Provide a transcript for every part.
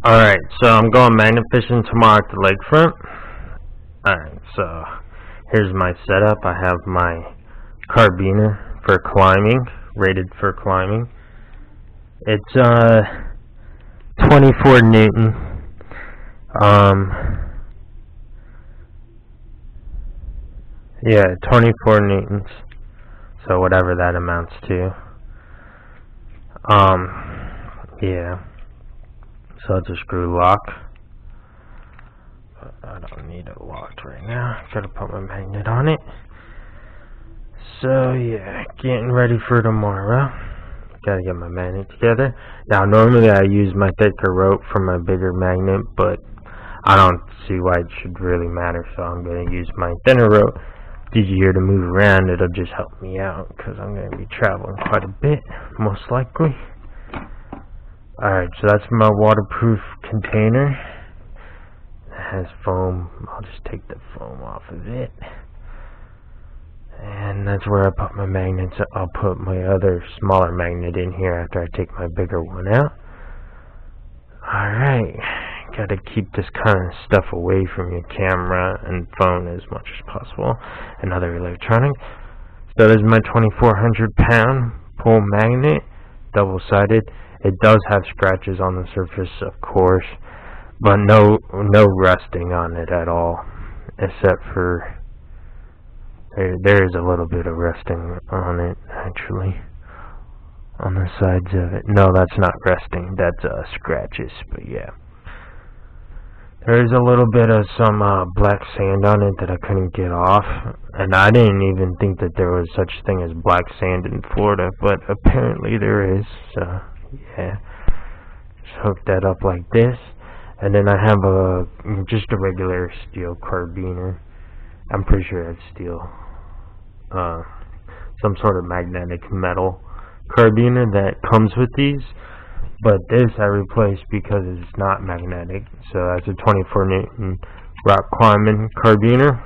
Alright, so I'm going magnet fishing tomorrow at the lakefront. Alright, so here's my setup. I have my carbiner for climbing, rated for climbing. It's 24 Newton. Yeah, 24 Newtons. So whatever that amounts to. Yeah. So it's a screw lock. But I don't need it locked right now. Gotta put my magnet on it. So yeah, getting ready for tomorrow. Gotta get my magnet together. Now normally I use my thicker rope for my bigger magnet, but I don't see why it should really matter, so I'm gonna use my thinner rope. It's easier to move around. It'll just help me out because I'm gonna be traveling quite a bit, most likely. Alright, so that's my waterproof container. It has foam. I'll just take the foam off of it. And that's where I put my magnets. I'll put my other smaller magnet in here after I take my bigger one out. Alright, gotta keep this kind of stuff away from your camera and phone as much as possible and other electronics. So this is my 2,400 pound pole magnet, double-sided. It does have scratches on the surface, of course, but no rusting on it at all, except for there is a little bit of rusting on it, actually, on the sides of it. No, that's not rusting, that's scratches, but yeah. There is a little bit of some black sand on it that I couldn't get off, and I didn't even think that there was such a thing as black sand in Florida, but apparently there is, so yeah. Just hook that up like this, and then I have just a regular steel carbiner. I'm pretty sure it's steel. Some sort of magnetic metal carbiner that comes with these, but this I replaced because it's not magnetic. So that's a 24 Newton rock climbing carbiner.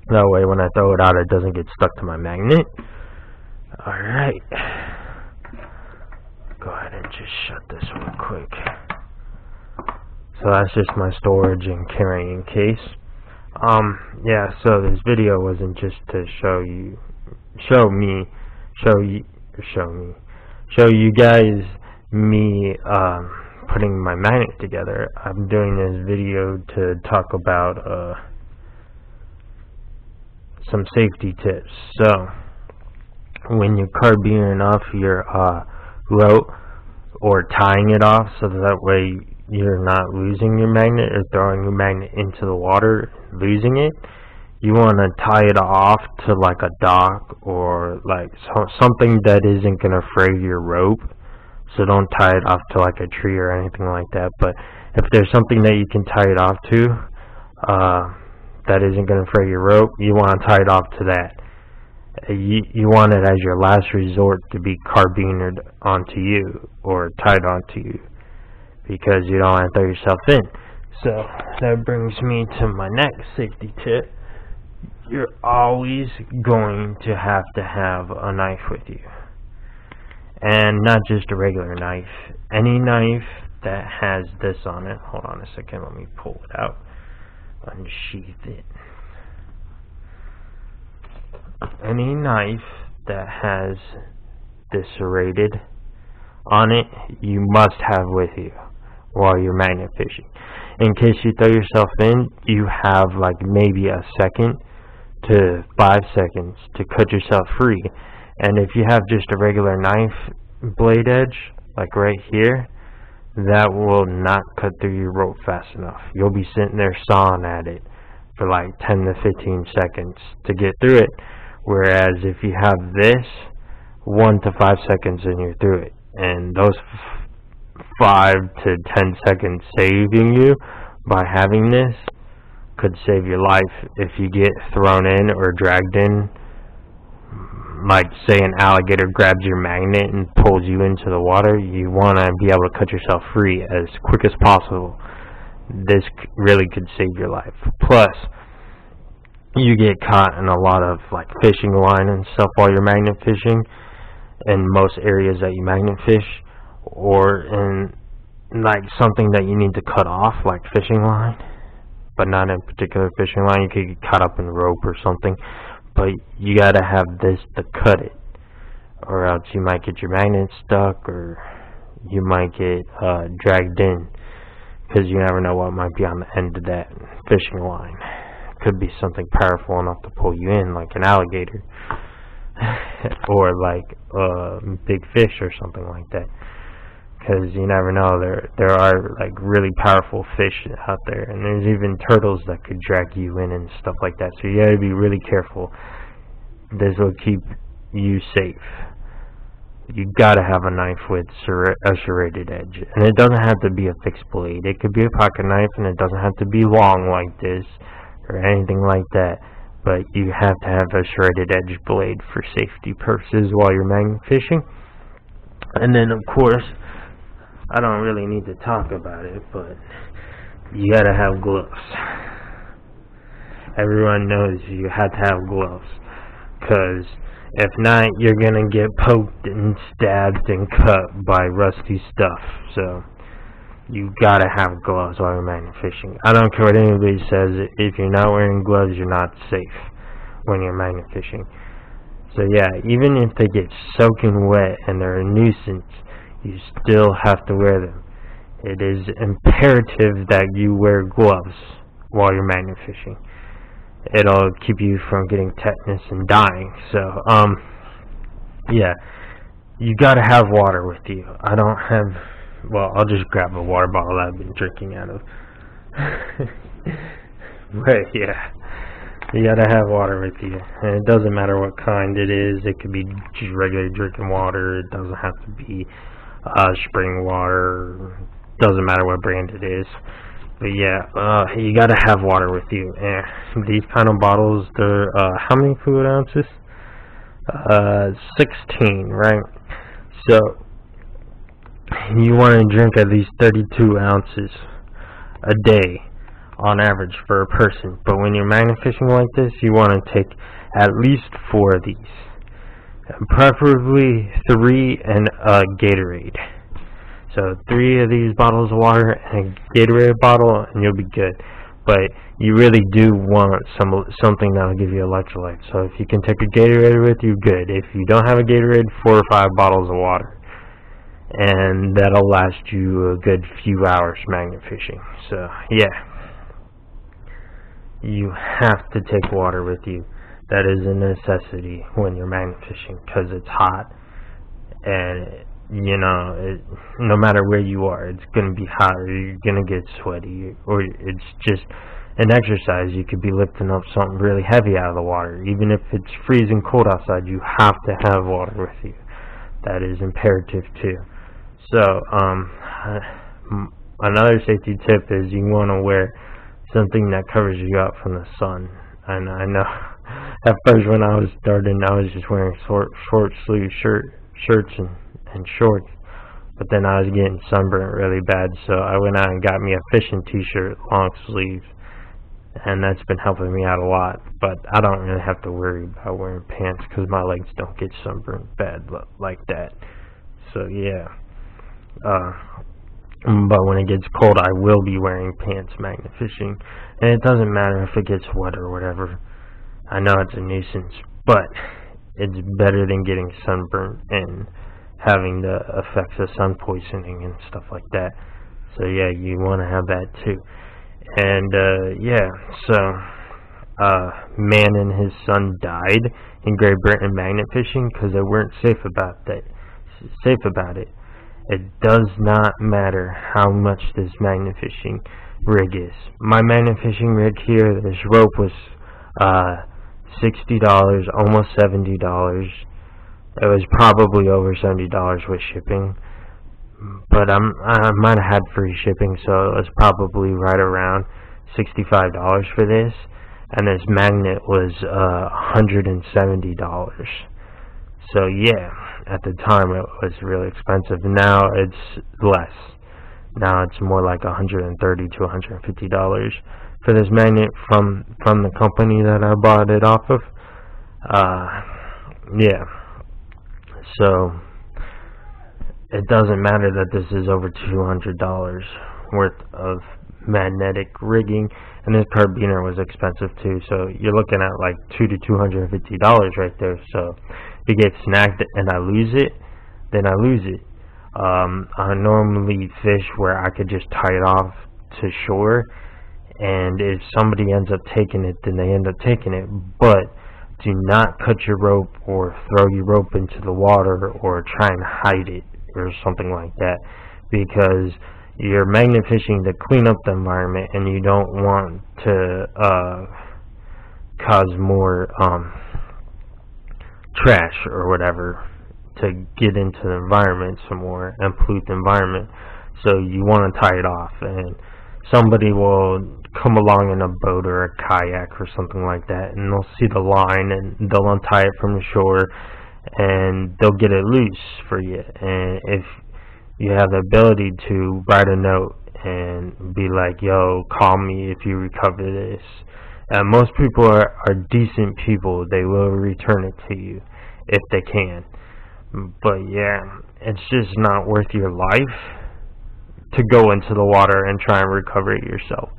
That way when I throw it out it doesn't get stuck to my magnet. Alright, go ahead and just shut this real quick. So that's just my storage and carrying case. Yeah, so this video wasn't just to show you guys me putting my magnet together. I'm doing this video to talk about some safety tips. So when you're carbining off your rope or tying it off so that way you're not losing your magnet or throwing your magnet into the water, losing it, you want to tie it off to like a dock or like something that isn't going to fray your rope. So don't tie it off to like a tree or anything like that. But if there's something that you can tie it off to that isn't going to fray your rope, you want to tie it off to that. You want it as your last resort to be carbinered onto you or tied onto you, because you don't want to throw yourself in. So that brings me to my next safety tip. You're always going to have a knife with you, and not just a regular knife. Any knife that has this on it. Hold on a second, let me pull it out, unsheath it. Any knife that has this serrated on it, you must have with you while you're magnet fishing. In case you throw yourself in, you have like maybe a second to 5 seconds to cut yourself free. And if you have just a regular knife blade edge, like right here, that will not cut through your rope fast enough. You'll be sitting there sawing at it for like 10 to 15 seconds to get through it. Whereas if you have this, 1 to 5 seconds and you're through it. And those 5 to 10 seconds saving you by having this could save your life if you get thrown in or dragged in. Like say an alligator grabs your magnet and pulls you into the water, you want to be able to cut yourself free as quick as possible. This really could save your life. Plus, you get caught in a lot of like fishing line and stuff while you're magnet fishing in most areas that you magnet fish, or in like something that you need to cut off, like fishing line, but not a particular fishing line. You could get caught up in rope or something, but you gotta have this to cut it, or else you might get your magnet stuck, or you might get dragged in, because you never know what might be on the end of that fishing line. Could be something powerful enough to pull you in, like an alligator, or like a big fish or something like that. Because you never know, there are like really powerful fish out there, and there's even turtles that could drag you in and stuff like that. So you gotta be really careful. This will keep you safe. You gotta have a knife with a serrated edge, and it doesn't have to be a fixed blade. It could be a pocket knife, and it doesn't have to be long like this or anything like that. But you have to have a serrated edge blade for safety purposes while you're magnet fishing. And then, of course, I don't really need to talk about it, but you gotta have gloves. Everyone knows you have to have gloves, because if not, you're gonna get poked and stabbed and cut by rusty stuff. So you gotta have gloves while you're magnet fishing. I don't care what anybody says. If you're not wearing gloves, you're not safe when you're magnet fishing. So yeah, even if they get soaking wet and they're a nuisance, you still have to wear them. It is imperative that you wear gloves while you're magnet fishing. It'll keep you from getting tetanus and dying. So, yeah, you gotta have water with you. I don't have, well, I'll just grab a water bottle that I've been drinking out of. But yeah, you gotta have water with you. And it doesn't matter what kind it is. It could be just regular drinking water. It doesn't have to be spring water. Doesn't matter what brand it is. But yeah, you gotta have water with you. And these kind of bottles, they're how many fluid ounces? 16, right? So you want to drink at least 32 ounces a day on average for a person. But when you're magnet fishing like this, you want to take at least 4 of these, and preferably 3 and a Gatorade. So 3 of these bottles of water and a Gatorade bottle, and you'll be good. But you really do want something that'll give you electrolytes. So if you can take a Gatorade with you, good. If you don't have a Gatorade, 4 or 5 bottles of water, and that'll last you a good few hours magnet fishing. So yeah, you have to take water with you. That is a necessity when you're magnet fishing, because it's hot, and you know, no matter where you are, it's going to be hot, or you're going to get sweaty, or it's just an exercise. You could be lifting up something really heavy out of the water. Even if it's freezing cold outside, you have to have water with you. That is imperative too. So, another safety tip is you want to wear something that covers you up from the sun. And I know at first when I was starting, I was just wearing short sleeve shirts and shorts, but then I was getting sunburned really bad, so I went out and got me a fishing t-shirt, long sleeves, and that's been helping me out a lot. But I don't really have to worry about wearing pants, because my legs don't get sunburned bad like that. So yeah, but when it gets cold, I will be wearing pants magnet fishing, and it doesn't matter if it gets wet or whatever. I know it's a nuisance, but it's better than getting sunburned and having the effects of sun poisoning and stuff like that. So yeah, you want to have that too. And yeah, so man and his son died in Great Britain magnet fishing because they weren't safe about it. It does not matter how much this magnet fishing rig is. My magnet fishing rig here, this rope was $60, almost $70. It was probably over $70 with shipping, but I might have had free shipping, so it was probably right around $65 for this, and this magnet was $170. So yeah, at the time it was really expensive. Now it's less. Now it's more like $130 to $150 for this magnet from the company that I bought it off of. Yeah. So it doesn't matter that this is over $200 worth of magnetic rigging, and this carabiner was expensive too, so you're looking at like $200 to $250 right there. So if it gets snagged and I lose it, then I lose it. I normally fish where I could just tie it off to shore, and if somebody ends up taking it, then they end up taking it. But do not cut your rope or throw your rope into the water or try and hide it or something like that, because you're magnet fishing to clean up the environment, and you don't want to cause more trash or whatever to get into the environment some more and pollute the environment. So you want to tie it off, and somebody will come along in a boat or a kayak or something like that, and they'll see the line and they'll untie it from the shore and they'll get it loose for you. And if you have the ability to write a note and be like, yo, call me if you recover this. Most people are decent people. They will return it to you if they can. But yeah, it's just not worth your life to go into the water and try and recover it yourself.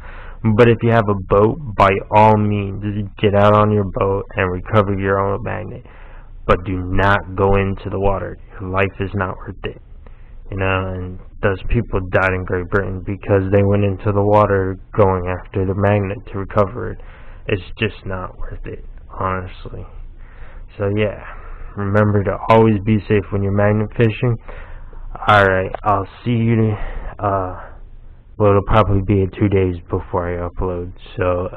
But if you have a boat, by all means, get out on your boat and recover your own magnet. But do not go into the water. Your life is not worth it. You know, and those people died in Great Britain because they went into the water going after the magnet to recover it. It's just not worth it, honestly. So yeah, remember to always be safe when you're magnet fishing. Alright, I'll see you, well, it'll probably be 2 days before I upload. So,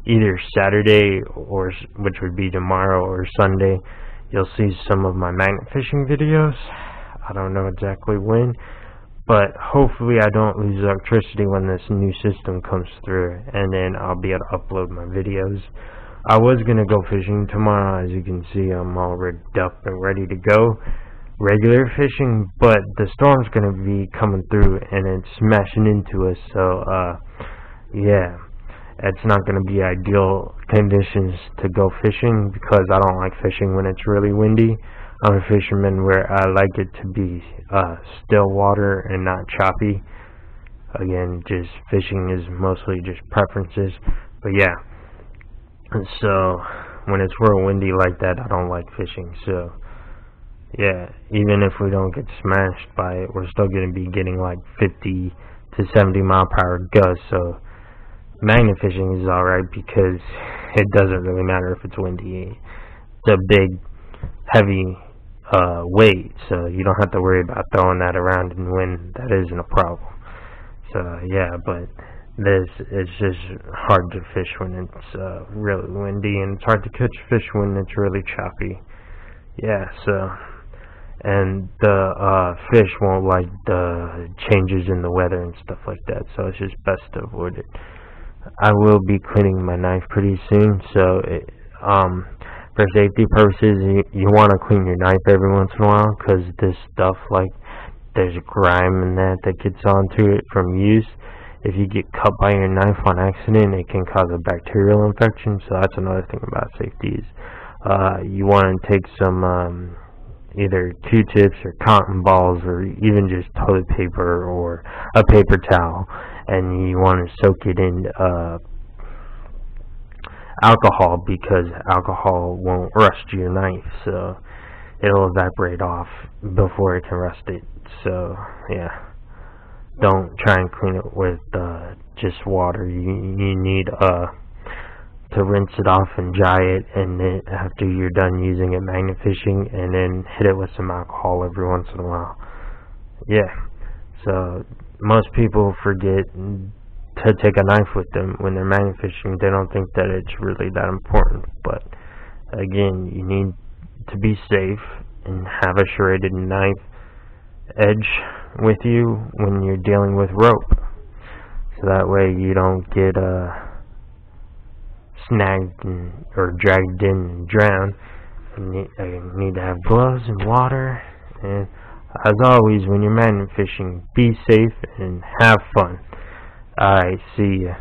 either Saturday, or which would be tomorrow, or Sunday, you'll see some of my magnet fishing videos. I don't know exactly when, but hopefully I don't lose electricity when this new system comes through, and then I'll be able to upload my videos. I was going to go fishing tomorrow. As you can see, I'm all rigged up and ready to go, regular fishing, but the storm's going to be coming through and it's smashing into us. So yeah, it's not going to be ideal conditions to go fishing, because I don't like fishing when it's really windy. I'm a fisherman where I like it to be still water and not choppy. Again, just fishing is mostly just preferences. But yeah, so when it's real windy like that, I don't like fishing. So yeah, even if we don't get smashed by it, we're still going to be getting like 50 to 70 mile per hour gusts. So magnet fishing is alright, because it doesn't really matter if it's windy. It's a big, heavy weight, so you don't have to worry about throwing that around in wind. That isn't a problem. So yeah, but it's just hard to fish when it's really windy, and it's hard to catch fish when it's really choppy. Yeah, so, and the fish won't like the changes in the weather and stuff like that, so it's just best to avoid it. I will be cleaning my knife pretty soon, so for safety purposes, you want to clean your knife every once in a while, because this stuff, like, there's grime and that gets onto it from use. If you get cut by your knife on accident, it can cause a bacterial infection. So that's another thing about safety is you want to take some either Q-tips or cotton balls, or even just toilet paper or a paper towel, and you want to soak it in alcohol, because alcohol won't rust your knife, so it'll evaporate off before it can rust it. So yeah, don't try and clean it with just water. You need to rinse it off and dry it, and then after you're done using it magnet fishing, and then hit it with some alcohol every once in a while. Yeah, so most people forget to take a knife with them when they're magnet fishing. They don't think that it's really that important, but again, you need to be safe and have a serrated knife edge with you when you're dealing with rope, so that way you don't get snagged or dragged in and drowned. You need to have gloves and water, and as always, when you're magnet fishing, be safe and have fun. Alright, see ya.